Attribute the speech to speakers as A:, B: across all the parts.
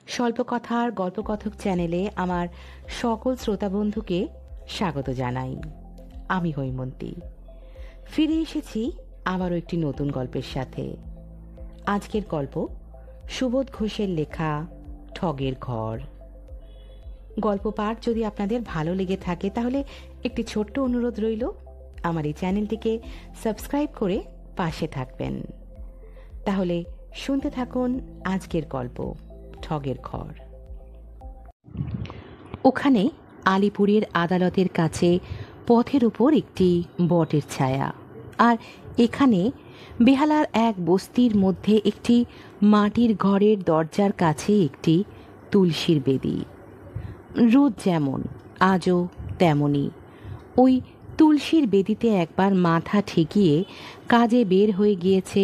A: স্বল্পকথার গল্পকথক চ্যানেলে আমার সকল শ্রোতা বন্ধুকে স্বাগত জানাই। আমি হৈমন্তী ফিরে এসেছি আবারও একটি নতুন গল্পের সাথে। আজকের গল্প সুবোধ ঘোষের লেখা ঠগের ঘর। গল্প পাঠ যদি আপনাদের ভালো লেগে থাকে তাহলে একটি ছোট্ট অনুরোধ রইল, আমার এই চ্যানেলটিকে সাবস্ক্রাইব করে পাশে থাকবেন। তাহলে শুনতে থাকুন আজকের গল্প ঠগের ঘর। ওখানে আলিপুরের আদালতের কাছে পথের উপর একটি বটের ছায়া, আর এখানে বেহালার এক বস্তির মধ্যে একটি মাটির ঘরের দরজার কাছে একটি তুলসীর বেদি। রোদ যেমন আজও তেমনই ওই তুলসীর বেদিতে একবার মাথা ঠেকিয়ে কাজে বের হয়ে গিয়েছে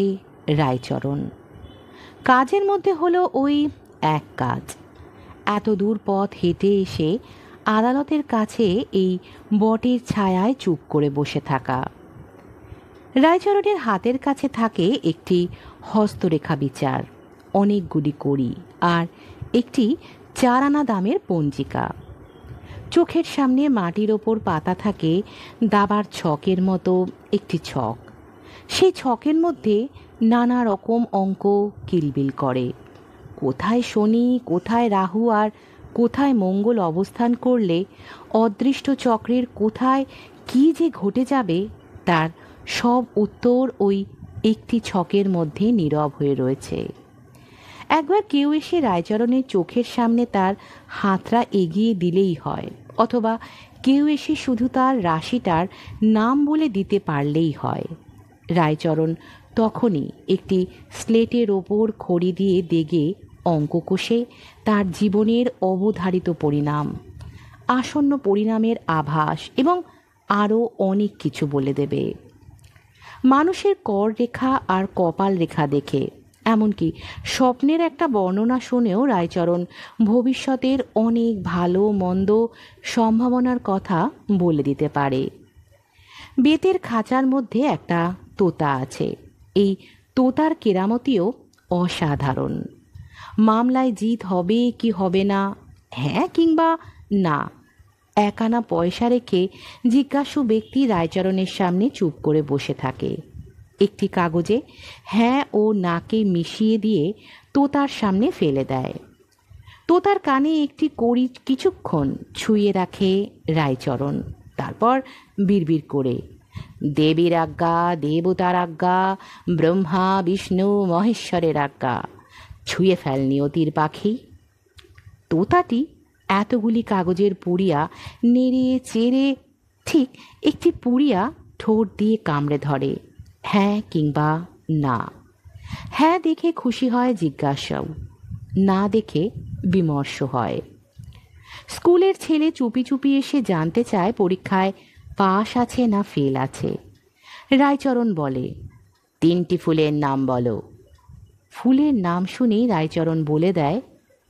A: রায়চরণ। কাজের মধ্যে হলো ওই এক কাজ, এত দূর পথ হেঁটে এসে আদালতের কাছে এই বটের ছায়ায় চুপ করে বসে থাকা। রায়চরণের হাতের কাছে থাকে একটি হস্তরেখা বিচার, অনেকগুলি কড়ি আর একটি 4 আনা দামের পঞ্জিকা। চোখের সামনে মাটির ওপর পাতা থাকে দাবার ছকের মতো একটি ছক। সেই ছকের মধ্যে নানা রকম অঙ্ক কিলবিল করে। কোথায় শনি, কোথায় রাহু আর কোথায় মঙ্গল অবস্থান করলে অদৃষ্ট চক্রের কোথায় কী যে ঘটে যাবে তার সব উত্তর ওই একটি ছকের মধ্যে নীরব হয়ে রয়েছে। একবার কেউ এসে রায়চরণের চোখের সামনে তার হাতটা এগিয়ে দিলেই হয়, অথবা কেউ এসে শুধু তার রাশিটার নাম বলে দিতে পারলেই হয়। রায়চরণ তখনই একটি স্লেটের ওপর খড়ি দিয়ে দেগে অঙ্ক কষে তার জীবনের অবধারিত পরিণাম, আসন্ন পরিণামের আভাস এবং আরও অনেক কিছু বলে দেবে। মানুষের কর রেখা আর কপাল রেখা দেখে, এমনকি স্বপ্নের একটা বর্ণনা শুনেও রায়চরণ ভবিষ্যতের অনেক ভালো মন্দ সম্ভাবনার কথা বলে দিতে পারে। বেতের খাঁচার মধ্যে একটা তোতা আছে। এই তোতার কেরামতিও অসাধারণ। মামলায় জিত হবে কি হবে না, হ্যাঁ কিংবা না, 1 আনা পয়সা রেখে জিজ্ঞাসু ব্যক্তি রায়চরণের সামনে চুপ করে বসে থাকে। একটি কাগজে হ্যাঁ ও নাকে মিশিয়ে দিয়ে তোতার সামনে ফেলে দেয়। তোতার কানে একটি কড়ি কিছুক্ষণ ছুঁয়ে রাখে রায়চরণ, তারপর বিড়বিড় করে, দেবীর আজ্ঞা, দেবতার আজ্ঞা, ব্রহ্মা বিষ্ণু মহেশ্বরের আজ্ঞা, ছুঁয়ে ফেল নিয়তির পাখি। তোতাটি এতগুলি কাগজের পুড়িয়া নেড়ে চেড়ে ঠিক একটি পুড়িয়া ঠোঁট দিয়ে কামড়ে ধরে, হ্যাঁ কিংবা না। হ্যাঁ দেখে খুশি হয় জিজ্ঞাসাও, না দেখে বিমর্ষ হয়। স্কুলের ছেলে চুপি চুপি এসে জানতে চায় পরীক্ষায় পাশ আছে না ফেল আছে। রায়চরণ বলে, 3টি ফুলের নাম বলো। ফুলের নাম শুনেই রায়চরণ বলে দেয়,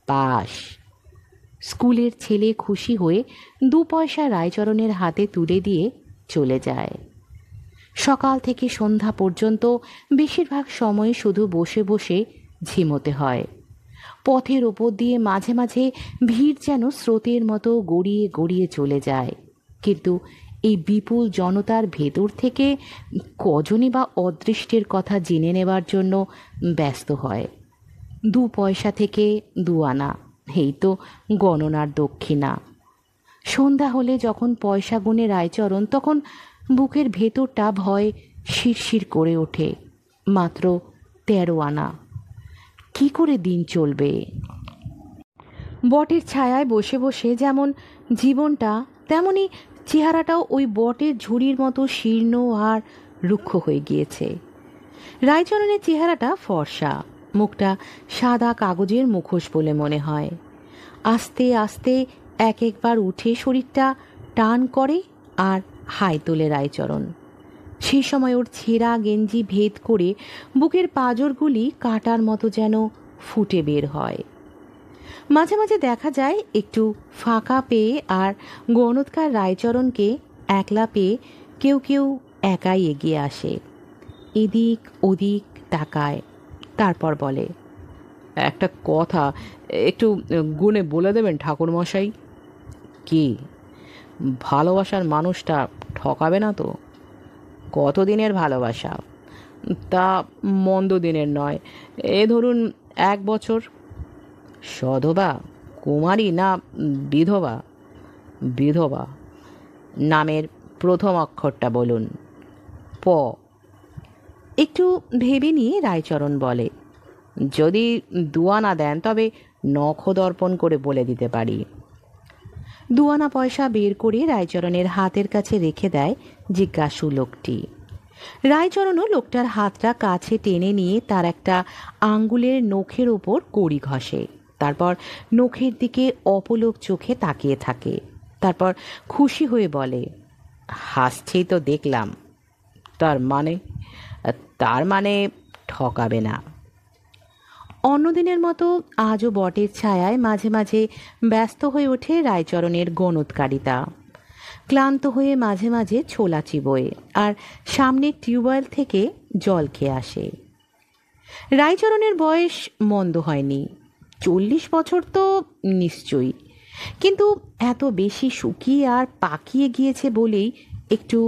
A: পাশ। স্কুলের ছেলে খুশি হয়ে 2 পয়সা রায়চরণের হাতে তুলে দিয়ে চলে যায়। সকাল থেকে সন্ধ্যা পর্যন্ত বেশিরভাগ সময় শুধু বসে বসে ঝিমোতে হয়। পথের ওপর দিয়ে মাঝে মাঝে ভিড় যেন স্রোতের মতো গড়িয়ে গড়িয়ে চলে যায়, কিন্তু এই বিপুল জনতার ভেতর থেকে কজনই বা অদৃষ্টের কথা জেনে নেবার জন্য ব্যস্ত হয়। 2 পয়সা থেকে 2 আনা, এই তো গণনার দক্ষিণা। সন্ধ্যা হলে যখন পয়সা গুনে রায়চরণ, তখন বুকের ভেতরটা ভয় শিরশির করে ওঠে। মাত্র 13 আনা, কি করে দিন চলবে? বটের ছায়ায় বসে বসে যেমন জীবনটা, তেমনি চেহারাটাও ওই বটের ঝুড়ির মতো শীর্ণ আর রুক্ষ হয়ে গিয়েছে। রায়চরণের চেহারাটা ফর্সা, মুখটা সাদা কাগজের মুখোশ বলে মনে হয়। আস্তে আস্তে এক একবার উঠে শরীরটা টান করে আর হাই তোলে রায়চরণ। সেই সময় ওর ছেঁড়া গেঞ্জি ভেদ করে বুকের পাঁজরগুলি কাটার মতো যেন ফুটে বের হয়। মাঝে মাঝে দেখা যায় একটু ফাঁকা পেয়ে আর গণৎকার রায়চরণকে একলা পেয়ে কেউ কেউ একাই এগিয়ে আসে, এদিক ওদিক তাকায়, তারপর বলে, একটা কথা একটু গুণে বলে দেবেন ঠাকুরমশাই? কি? ভালোবাসার মানুষটা ঠকাবে না তো? কতদিনের ভালোবাসা? তা মন্দ দিনের নয়, এ ধরুন 1 বছর। সধবা? কুমারী না বিধবা? বিধবা। নামের প্রথম অক্ষরটা বলুন। প। একটু ভেবে নিয়ে রায়চরণ বলে, যদি 2 আনা দেন তবে নখদর্পণ করে বলে দিতে পারি। 2 আনা পয়সা বের করে রায়চরণের হাতের কাছে রেখে দেয় জিজ্ঞাসু লোকটি। রায়চরণও লোকটার হাতটা কাছে টেনে নিয়ে তার একটা আঙ্গুলের নখের ওপর কড়ি ঘষে, তারপর নখের দিকে অপলক চোখে তাকিয়ে থাকে, তারপর খুশি হয়ে বলে, হাসছেই তো দেখলাম। তার মানে? তার মানে ঠকাবে না। অন্যদিনের মতো আজও বটের ছায়ায় মাঝে মাঝে ব্যস্ত হয়ে ওঠে রায়চরণের গণৎকারিতা। ক্লান্ত হয়ে মাঝে মাঝে ছোলা চিবোয় আর সামনের টিউবওয়েল থেকে জল খেয়ে আসে। রায়চরণের বয়স মন্দ হয়নি, 40 বছর তো নিশ্চয়ই, কিন্তু এত বেশি শুকিয়ে আর পাকিয়ে গিয়েছে বলেই একটু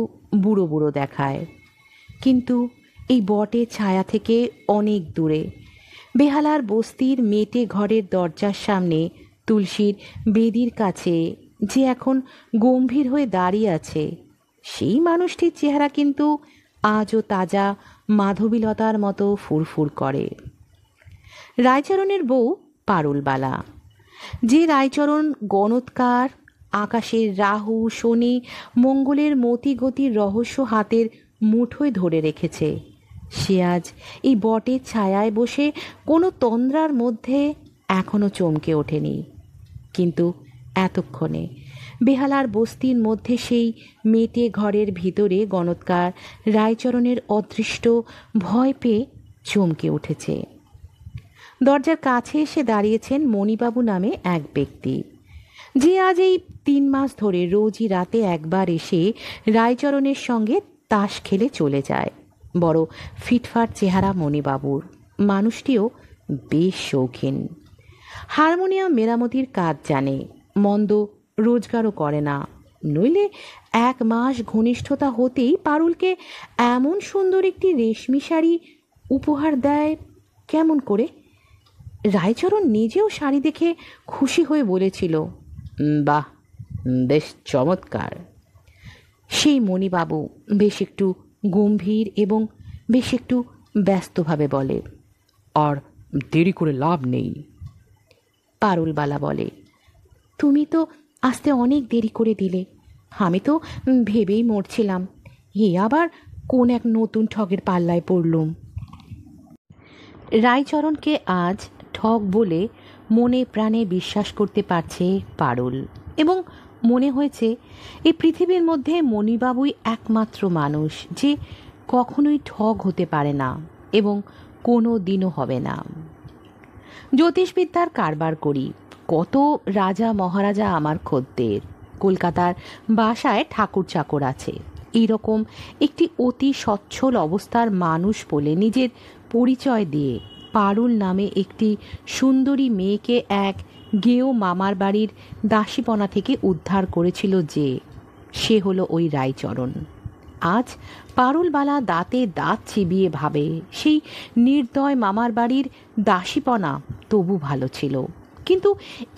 A: বুড়ো বুড়ো দেখায়। কিন্তু এই বটের ছায়া থেকে অনেক দূরে বেহালার বস্তির মেটে ঘরের দরজার সামনে তুলসীর বেদির কাছে যে এখন গম্ভীর হয়ে দাঁড়িয়ে আছে, সেই মানুষটির চেহারা কিন্তু আজও তাজা মাধবীলতার মতো ফুরফুর করে। রায়চরণের বউ পারুলবালা, যে রায়চরণ গণৎকার, আকাশের রাহু শনি মঙ্গলের মতিগতির রহস্য হাতের মুঠোয় ধরে রেখেছে, সে আজ এই বটের ছায়ায় বসে কোনো তন্দ্রার মধ্যে এখনো চমকে ওঠেনি। কিন্তু এতক্ষণে বেহালার বস্তির মধ্যে সেই মেটে ঘরের ভিতরে গণৎকার রায়চরণের অদৃষ্ট ভয় পেয়ে চমকে উঠেছে। দরজার কাছে এসে দাঁড়িয়েছেন মণিবাবু নামে এক ব্যক্তি, যে আজ এই 3 মাস ধরে রোজই রাতে একবার এসে রায়চরণের সঙ্গে তাস খেলে চলে যায়। বড় ফিটফাট চেহারা মণিবাবুর, মানুষটিও বেশ শৌখিন। হারমোনিয়াম মেরামতির কাজ জানে, মন্দ রোজগারও করে না, নইলে 1 মাস ঘনিষ্ঠতা হতেই পারুলকে এমন সুন্দর একটি রেশমি শাড়ি উপহার দেয় কেমন করে? রায়চরণ নিজেও শাড়ি দেখে খুশি হয়ে বলেছিল, বাহ, বেশ চমৎকার। সেই মণিবাবু বেশ একটু গম্ভীর এবং বেশ একটু ব্যস্তভাবে বলে, আর দেরি করে লাভ নেই। পারুলবালা বলে, তুমি তো আসতে অনেক দেরি করে দিলে, আমি তো ভেবেই মরছিলাম এ আবার কোন এক নতুন ঠগের পাল্লায় পড়লুম। রায়চরণকে আজ ঠগ বলে মনে প্রাণে বিশ্বাস করতে পারছে পারুল, এবং মনে হয়েছে এই পৃথিবীর মধ্যে মণিবাবুই একমাত্র মানুষ যে কখনোই ঠগ হতে পারে না এবং কোনো দিনও হবে না। জ্যোতিষবিদ্যার কারবার করি, কত রাজা মহারাজা আমার খদ্দের, কলকাতার বাসায় ঠাকুর চাকর আছে, এইরকম একটি অতি সচ্ছল অবস্থার মানুষ বলে নিজের পরিচয় দিয়ে পারুল নামে একটি সুন্দরী মেয়েকে এক গেঁয়ো মামার বাড়ির দাসীপনা থেকে উদ্ধার করেছিল যে, সে হলো ওই রায়চরণ। আজ পারুলবালা দাঁতে দাঁত চিবিয়ে ভাবে, সেই নির্দয় মামার বাড়ির দাসীপনা তবু ভালো ছিল, কিন্তু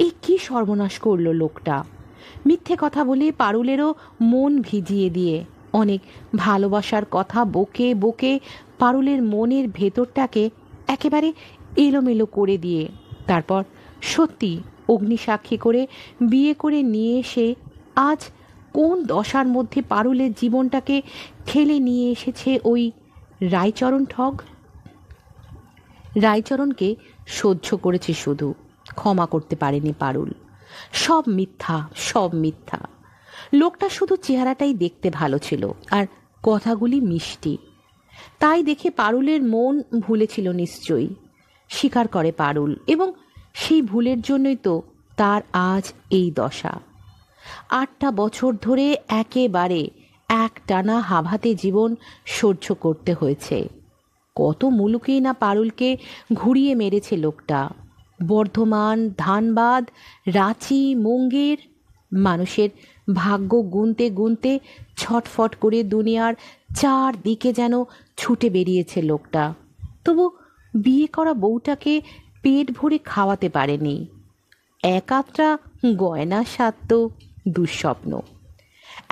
A: এ কি সর্বনাশ করলো লোকটা! মিথ্যে কথা বলে পারুলেরও মন ভিজিয়ে দিয়ে, অনেক ভালোবাসার কথা বকে বকে পারুলের মনের ভেতরটাকে একেবারে এলোমেলো করে দিয়ে, তারপর সত্যি অগ্নিসাক্ষী করে বিয়ে করে নিয়ে এসে আজ কোন দশার মধ্যে পারুলের জীবনটাকে ঠেলে নিয়ে এসেছে ওই রায়চরণ ঠগ। রায়চরণকে সহ্য করেছে, শুধু ক্ষমা করতে পারেনি পারুল। সব মিথ্যা, সব মিথ্যা। লোকটা শুধু চেহারাটাই দেখতে ভালো ছিল আর কথাগুলি মিষ্টি, তাই দেখে পারুলের মন ভুলেছিল নিশ্চয়ই, স্বীকার করে পারুল, এবং সেই ভুলের জন্যই তো তার আজ এই দশা। 8টা বছর ধরে একেবারে একটানা হাভাতে জীবন সহ্য করতে হয়েছে। কত মুলুকেই না পারুলকে ঘুরিয়ে মেরেছে লোকটা। বর্ধমান, ধানবাদ, রাঁচি, মুঙ্গের, মানুষের ভাগ্য গুনতে গুনতে ছটফট করে দুনিয়ার চারদিকে যেন ছুটে বেরিয়েছে লোকটা। তবু বিয়ে করা বউটাকে পেট ভরে খাওয়াতে পারেনি। এক আধটা গয়না সাধ্য দুঃস্বপ্ন।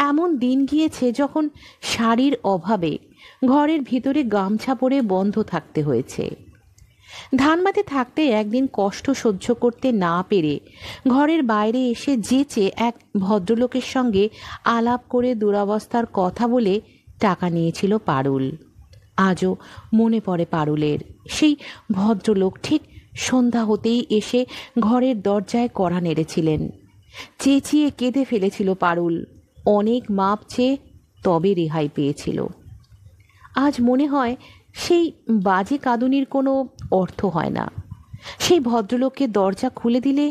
A: এমন দিন গিয়েছে যখন শাড়ির অভাবে ঘরের ভিতরে গামছা পরে বন্ধ থাকতে হয়েছে। ধানবাদে থাকতে একদিন কষ্ট সহ্য করতে না পেরে ঘরের বাইরে এসে যেচে এক ভদ্রলোকের সঙ্গে আলাপ করে দুরবস্থার কথা বলে টাকা নিয়েছিল পারুল। আজও মনে পড়ে পারুলের সেই ভদ্রলোক ঠিক সন্ধ্যা হতেই এসে ঘরের দরজায় কড়া নেড়েছিলেন। চেঁচিয়ে কেঁদে ফেলেছিল পারুল। অনেক মাপ চেয়ে তবে রেহাই পেয়েছিল। আজ মনে হয় সেই বাজে কাঁদুনির কোনো অর্থ হয় না। সেই ভদ্রলোককে দরজা খুলে দিলে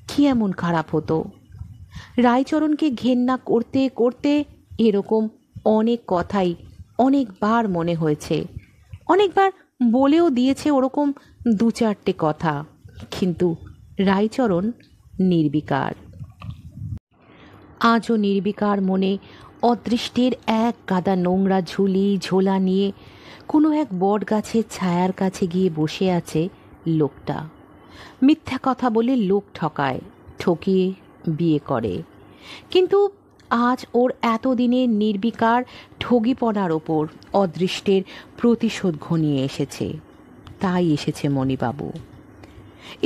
A: কি এমন খারাপ হতো? রায়চরণকে ঘেন্না করতে করতে এরকম অনেক কথাই অনেকবার মনে হয়েছে। অনেকবার বলেও দিয়েছে ওরকম দু চারটে কথা, কিন্তু রায়চরণ নির্বিকার। আজও নির্বিকার মনে অদৃষ্টের এক গাদা নোংরা ঝুলি ঝোলা নিয়ে কোনো এক বট গাছের ছায়ার কাছে গিয়ে বসে আছে লোকটা। মিথ্যা কথা বলে লোক ঠকায়, ঠকিয়ে বিয়ে করে। কিন্তু আজ ওর এতদিনের নির্বিকার ঠগিপনার ওপর অদৃষ্টের প্রতিশোধ ঘনিয়ে এসেছে। তাই এসেছে মণিবাবু।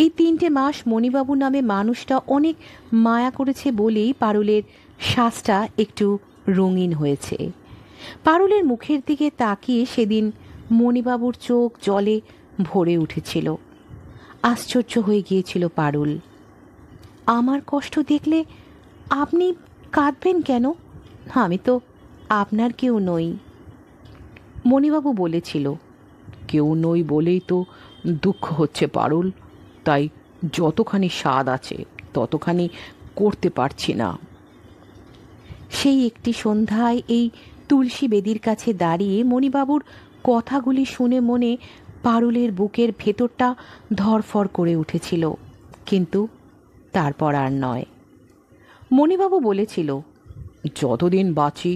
A: এই 3টে মাস মণিবাবু নামে মানুষটা অনেক মায়া করেছে বলেই পারুলের শ্বাসটা একটু রঙিন হয়েছে। পারুলের মুখের দিকে তাকিয়ে সেদিন মণিবাবুর চোখ জলে ভরে উঠেছিল। আশ্চর্য হয়ে গিয়েছিল পারুল। আমার কষ্ট দেখলে আপনি কাঁদবেন কেন? আমি তো আপনার কেউ নই। মণিবাবু বলেছিল,
B: কেউ নই বলেই তো দুঃখ হচ্ছে পারুল, তাই যতখানি স্বাদ আছে ততখানি করতে পারছি না।
A: সেই একটি সন্ধ্যায় এই তুলসী বেদির কাছে দাঁড়িয়ে মণিবাবুর কথাগুলি শুনে মনে পারুলের বুকের ভেতরটা ধরফর করে উঠেছিল, কিন্তু তারপর আর নয়। মণিবাবু বলেছিল,
B: যতদিন বাঁচি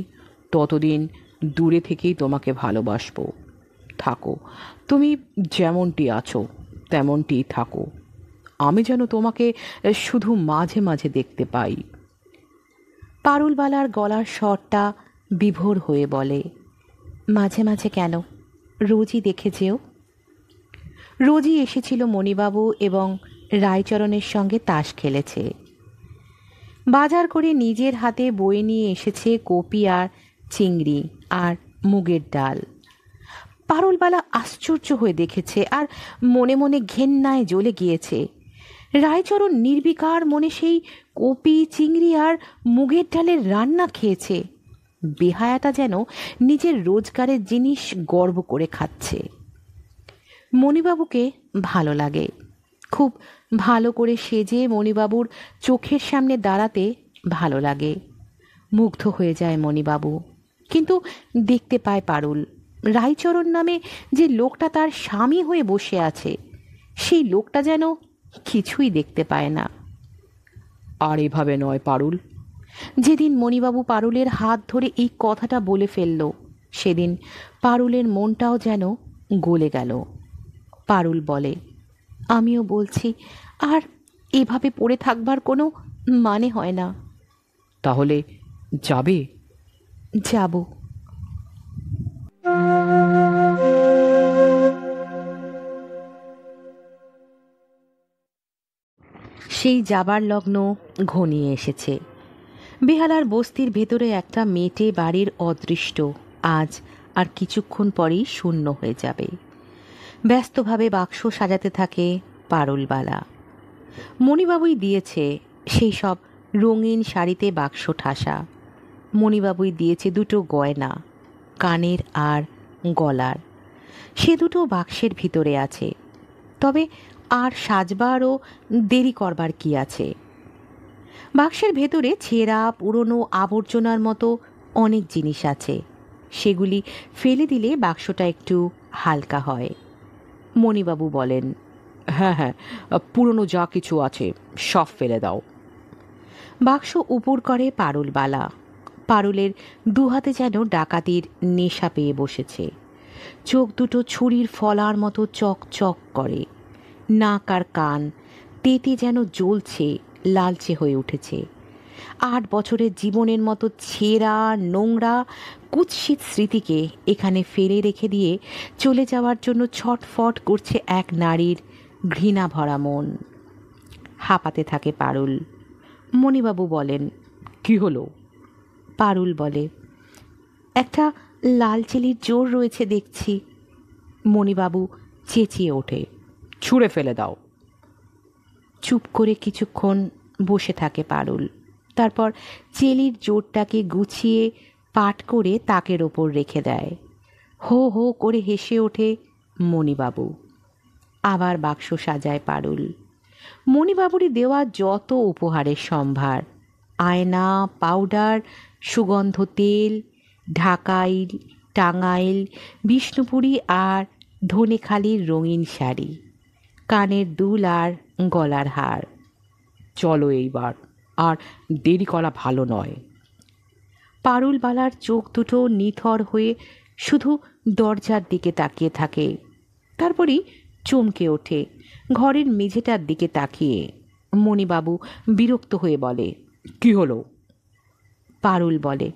B: ততদিন দূরে থেকেই তোমাকে ভালোবাসবো। থাকো, তুমি যেমনটি আছো তেমনটি থাকো। আমি যেন তোমাকে শুধু মাঝে মাঝে দেখতে পাই।
A: পারুলবালার গলার স্বরটা বিভোর হয়ে বলে, মাঝে মাঝে কেন? রোজই দেখে যেও। রোজই এসেছিল মণিবাবু এবং রায়চরণের সঙ্গে তাস খেলেছে। বাজার করে নিজের হাতে বয়ে নিয়ে এসেছে কপি আর চিংড়ি আর মুগের ডাল। পারুলবালা আশ্চর্য হয়ে দেখেছে আর মনে মনে ঘেন্নায় জ্বলে গিয়েছে। রায়চরণ নির্বিকার মনে সেই কপি, চিংড়ি আর মুগের ডালের রান্না খেয়েছে। বেহায়াটা যেন নিজের রোজগারের জিনিস গর্ব করে খাচ্ছে। মণিবাবুকে ভালো লাগে। খুব ভালো করে সেজে মণিবাবুর চোখের সামনে দাঁড়াতে ভালো লাগে। মুগ্ধ হয়ে যায় মণিবাবু। কিন্তু দেখতে পায় পারুল, রায়চরণ নামে যে লোকটা তার স্বামী হয়ে বসে আছে, সেই লোকটা যেন কিছুই দেখতে পায় না।
B: আর এভাবে নয় পারুল।
A: যেদিন মণিবাবু পারুলের হাত ধরে এই কথাটা বলে ফেলল, সেদিন পারুলের মনটাও যেন গলে গেল। পারুল বলে, আমিও বলছি, আর এভাবে পড়ে থাকবার কোনো মানে হয় না।
B: তাহলে যাবে?
A: যাব। সেই যাবার লগ্ন ঘনিয়ে এসেছে। বেহালার বস্তির ভেতরে একটা মেটে বাড়ির অদৃষ্ট আজ আর কিছুক্ষণ পরেই শূন্য হয়ে যাবে। ব্যস্তভাবে বাক্স সাজাতে থাকে পারুলবালা। মণিবাবুই দিয়েছে সেই সব রঙিন শাড়িতে বাক্স ঠাসা। মণিবাবুই দিয়েছে 2টো গয়না, কানের আর গলার। সে 2টো বাক্সের ভিতরে আছে। তবে আর সাজবার ও দেরি করবার কি আছে? বাক্সের ভেতরে ছেঁড়া পুরনো আবর্জনার মতো অনেক জিনিস আছে। সেগুলি ফেলে দিলে বাক্সটা একটু হালকা হয়। মণিবাবু বলেন,
B: হ্যাঁ হ্যাঁ, পুরনো যা কিছু আছে সব ফেলে দাও।
A: বাক্স উপুর করে পারুলবালা। পারুলের দুহাতে যেন ডাকাতির নেশা পেয়ে বসেছে। চোখ দুটো ছুরির ফলার মতো চক চক করে। নাক আর কান তেতে যেন জ্বলছে, লালচে হয়ে উঠেছে। 8 বছরের জীবনের মতো ছেঁড়া নোংরা কুৎসিত স্মৃতিকে এখানে ফেলে রেখে দিয়ে চলে যাওয়ার জন্য ছটফট করছে এক নারীর ঘৃণা ভরা মন। হাঁপাতে থাকে পারুল। মণিবাবু বলেন,
B: কি হলো?
A: পারুল বলে, একটা লালচেলির জোর রয়েছে দেখছি। মণিবাবু চেঁচিয়ে ওঠে,
B: ছুঁড়ে ফেলে দাও।
A: চুপ করে কিছুক্ষণ বসে থাকে পারুল। তারপর চেলির জোরটাকে গুছিয়ে পাট করে তাকের ওপর রেখে দেয়। হো হো করে হেসে ওঠে মণিবাবু। আবার বাক্স সাজায় পারুল। মণিবাবুরই দেওয়া যত উপহারের সম্ভার, আয়না, পাউডার, সুগন্ধ তেল, ঢাকাইল, টাঙ্গাইল, বিষ্ণুপুরী আর ধনেখালির রঙিন শাড়ি, কানের দুল আর গলার হার।
B: চলো এইবার, আর দেরি করা ভালো নয়।
A: পারুলবালার চোখ দুটো নিথর হয়ে শুধু দরজার দিকে তাকিয়ে থাকে। তারপরই চমকে ওঠে ঘরের মেঝেটার দিকে তাকিয়ে। মণিবাবু বিরক্ত হয়ে বলে,
B: কি হলো?
A: পারুল বলে,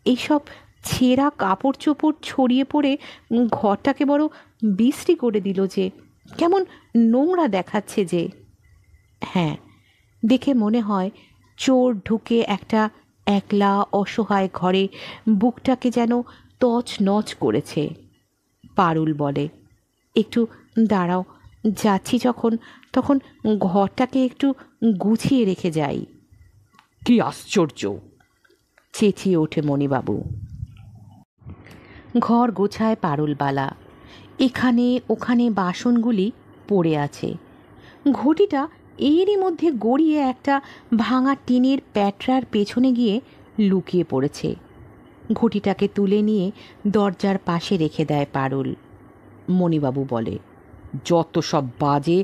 A: এইসব ছেঁড়া কাপড় চোপড় ছড়িয়ে পড়ে ঘরটাকে বড় বিশ্রী করে দিল যে, কেমন নোংরা দেখাচ্ছে যে। হ্যাঁ, দেখে মনে হয় চোর ঢুকে একটা একলা অসহায় ঘরে বুকটাকে যেন তছ নচ করেছে। পারুল বলে, একটু দাঁড়াও, যাচ্ছি যখন তখন ঘরটাকে একটু গুছিয়ে রেখে যাই।
B: কি আশ্চর্য!
A: চেঁচিয়ে ওঠে মণিবাবু। ঘর গোছায় পারুলবালা। এখানে ওখানে বাসনগুলি পড়ে আছে। ঘটিটা এরই মধ্যে গড়িয়ে একটা ভাঙা টিনের প্যাটরার পেছনে গিয়ে লুকিয়ে পড়েছে। ঘটিটাকে তুলে নিয়ে দরজার পাশে রেখে দেয় পারুল। মণিবাবু বলে,
B: যত সব বাজে,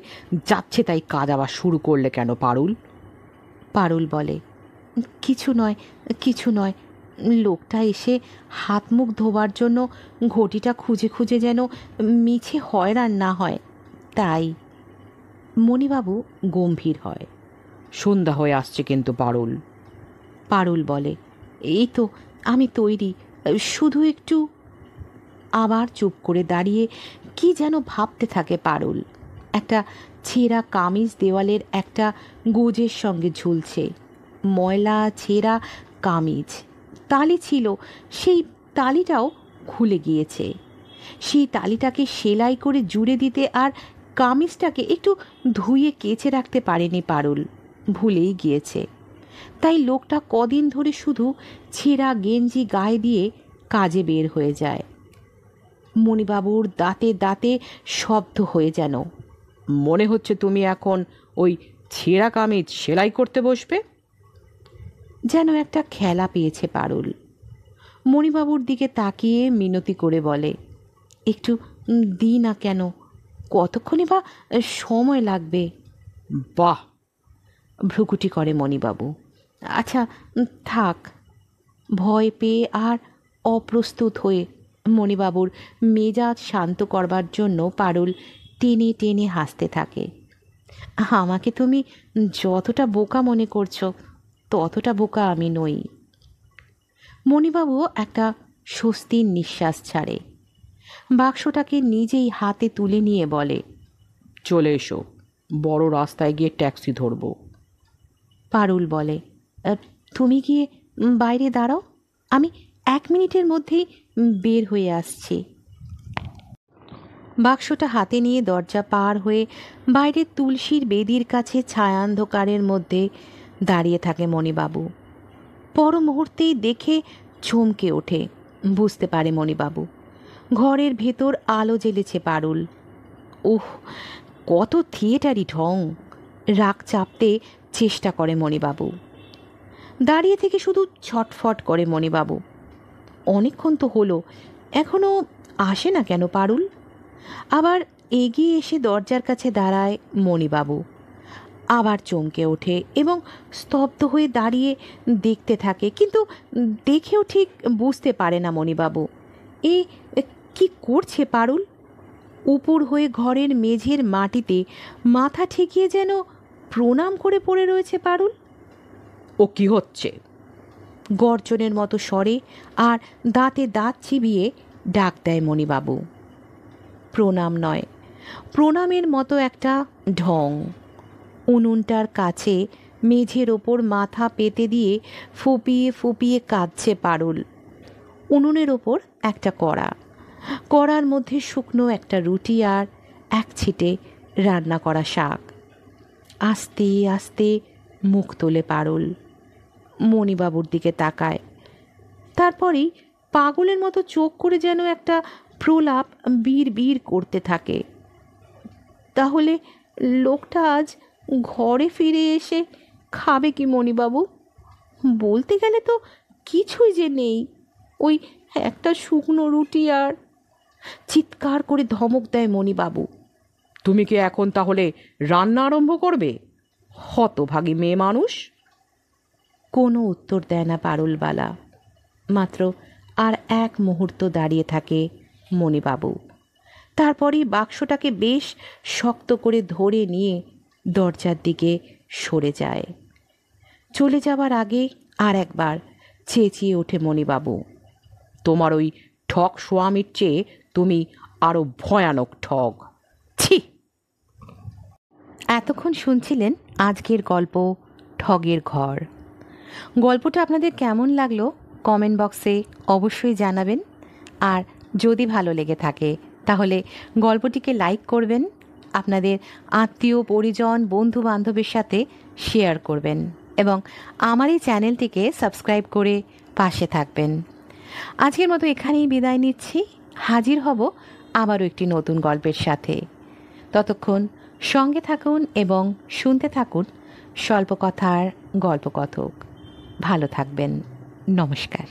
B: যাচ্ছে তাই কাজ আবার শুরু করলে কেন পারুল?
A: পারুল বলে, কিছু নয়, কিছু নয়। লোকটা এসে হাত মুখ ধোবার জন্য ঘটিটা খুঁজে খুঁজে যেন মিছে হয়রান না হয়, তাই। মণিবাবু গম্ভীর হয়।
B: সন্ধ্যা হয়ে আসছে কিন্তু পারুল।
A: পারুল বলে, এই তো আমি তৈরি, শুধু একটু। আবার চুপ করে দাঁড়িয়ে কি যেন ভাবতে থাকে পারুল। একটা ছেঁড়া কামিজ দেওয়ালের একটা গোজের সঙ্গে ঝুলছে। ময়লা ছেঁড়া কামিজ, তালি ছিল, সেই তালিটাও খুলে গিয়েছে। সেই তালিটাকে সেলাই করে জুড়ে দিতে আর কামিজটাকে একটু ধুয়ে কেচে রাখতে পারেনি পারুল, ভুলেই গিয়েছে। তাই লোকটা কদিন ধরে শুধু ছেঁড়া গেঞ্জি গায়ে দিয়ে কাজে বের হয়ে যায়। মণিবাবুর দাঁতে দাঁতে শব্দ হয়ে যেন,
B: মনে হচ্ছে তুমি এখন ওই ছেঁড়া কামিজ সেলাই করতে বসবে।
A: যেন একটা খেলা পেয়েছে পারুল। মণিবাবুর দিকে তাকিয়ে মিনতি করে বলে, একটু দি না কেন, কতক্ষণই বা সময় লাগবে।
B: বাহ!
A: ভ্রুকুটি করে মণিবাবু। আচ্ছা থাক। ভয় পেয়ে আর অপ্রস্তুত হয়ে মণিবাবুর মেজাজ শান্ত করবার জন্য পারুল টেনে টেনে হাসতে থাকে। আমাকে তুমি যতটা বোকা মনে করছো ততটা বোকা আমি নই। মণিবাবু একটা স্বস্তির নিঃশ্বাস ছাড়ে। বাক্সটাকে নিজেই হাতে তুলে নিয়ে বলে,
B: চলে এসো, বড় রাস্তায় গিয়ে ট্যাক্সি ধরবো।
A: পারুল বলে, তুমি গিয়ে বাইরে দাঁড়াও, আমি 1 মিনিটের মধ্যেই বের হয়ে আসছি। বাক্সটা হাতে নিয়ে দরজা পার হয়ে বাইরের তুলসীর বেদির কাছে ছায়ান্ধকারের মধ্যে দাঁড়িয়ে থাকে মণিবাবু। পর মুহূর্তেই দেখে চমকে ওঠে। বুঝতে পারে মণিবাবু ঘরের ভেতর আলো জ্বেলেছে পারুল। ওহ, কত থিয়েটারি ঢং! রাগ চাপতে চেষ্টা করে মণিবাবু। দাঁড়িয়ে থেকে শুধু ছটফট করে মণিবাবু। অনেকক্ষণ তো হলো, এখনও আসে না কেন পারুল? আবার এগিয়ে এসে দরজার কাছে দাঁড়ায় মণিবাবু। আবার চমকে ওঠে এবং স্তব্ধ হয়ে দাঁড়িয়ে দেখতে থাকে, কিন্তু দেখেও ঠিক বুঝতে পারে না মণিবাবু এ কি করছে পারুল। উপর হয়ে ঘরের মেঝের মাটিতে মাথা ঠেকিয়ে যেন প্রণাম করে পড়ে রয়েছে পারুল।
B: ও কি হচ্ছে?
A: গর্জনের মতো স্বরে আর দাঁতে দাঁত চিবিয়ে ডাক দেয় মণিবাবু। প্রণাম নয়, প্রণামের মতো একটা ঢং। উনুনটার কাছে মেঝের ওপর মাথা পেতে দিয়ে ফুপিয়ে ফুপিয়ে কাঁদছে পারুল। উনুনের ওপর একটা কড়া, কড়ার মধ্যে শুকনো একটা রুটি আর এক ছিটে রান্না করা শাক। আস্তে আস্তে মুখ তোলে পারুল, মণিবাবুর দিকে তাকায়। তারপরেই পাগলের মতো চোখ করে যেন একটা প্রলাপ বীর বীর করতে থাকে। তাহলে লোকটা আজ ঘরে ফিরে এসে খাবে কি মণিবাবু? বলতে গেলে তো কিছুই যে নেই, ওই একটা শুকনো রুটি। আর চিৎকার করে ধমক দেয় মণিবাবু।
B: তুমি কি এখন তাহলে রান্না আরম্ভ করবে? হতভাগী মেয়ে মানুষ।
A: কোনো উত্তর দেয় না পারুলবালা। মাত্র আর এক মুহূর্ত দাঁড়িয়ে থাকে মণিবাবু। তারপরই বাক্সটাকে বেশ শক্ত করে ধরে নিয়ে দরজার দিকে সরে যায়। চলে যাবার আগে আর একবার চেঁচিয়ে ওঠে মণিবাবু,
B: তোমার ওই ঠক স্বামীর চেয়ে তুমি আরো ভয়ানক ঠগ। ছি!
A: এতক্ষণ শুনছিলেন আজকের গল্প ঠগের ঘর। গল্পটা আপনাদের কেমন লাগলো কমেন্ট বক্সে অবশ্যই জানাবেন। আর যদি ভালো লেগে থাকে তাহলে গল্পটিকে লাইক করবেন, আপনাদের আত্মীয় পরিজন বন্ধু বান্ধবের সাথে শেয়ার করবেন এবং আমার এই চ্যানেলটিকে সাবস্ক্রাইব করে পাশে থাকবেন। আজকের মতো এখানেই বিদায় নিচ্ছি। হাজির হব আবারও একটি নতুন গল্পের সাথে। ততক্ষণ সঙ্গে থাকুন এবং শুনতে থাকুন স্বল্পকথার গল্পকথক। ভালো থাকবেন। নমস্কার।